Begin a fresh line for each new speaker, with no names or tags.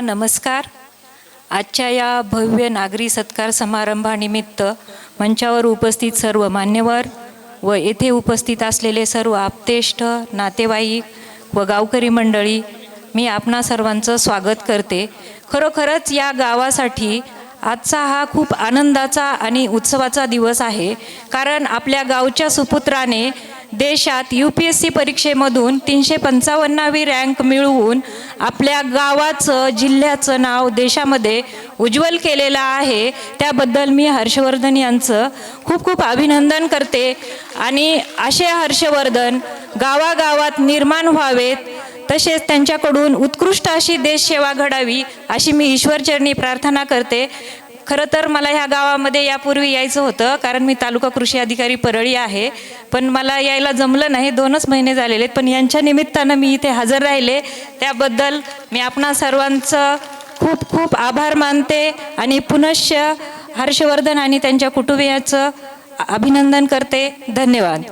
नमस्कार. आजच्या या भव्य नागरी सत्कार समारंभानिमित्त मंचावर उपस्थित सर्व मान्यवर व येथे उपस्थित असलेले सर्व आप्तेष्ट, नातेवाईक व गावकरी मंडळी, मी आपणा सर्वांचं स्वागत करते. खरोखरच या गावासाठी आजचा हा खूप आनंदाचा आणि उत्सवाचा दिवस आहे. कारण आपल्या गावच्या सुपुत्राने देशात UPSC परीक्षेमधून 355वी रँक मिळवून आपल्या गावाचं, जिल्ह्याचं नाव देशामध्ये उज्ज्वल केलेलं आहे. त्याबद्दल मी हर्षवर्धन यांचं खूप खूप अभिनंदन करते. आणि असे हर्षवर्धन गावागावात निर्माण व्हावेत, तसेच त्यांच्याकडून उत्कृष्ट अशी देशसेवा घडावी अशी मी ईश्वरचरणी प्रार्थना करते. खरं तर मला ह्या गावामध्ये यापूर्वी यायचं होतं, कारण मी तालुका कृषी अधिकारी परळी आहे, पण मला यायला जमलं नाही. 2च महिने झालेले आहेत, पण यांच्या निमित्तानं मी इथे हजर राहिले. त्याबद्दल मी आपणा सर्वांचं खूप खूप आभार मानते आणि पुनश्च हर्षवर्धन आणि त्यांच्या कुटुंबियाचं अभिनंदन करते. धन्यवाद.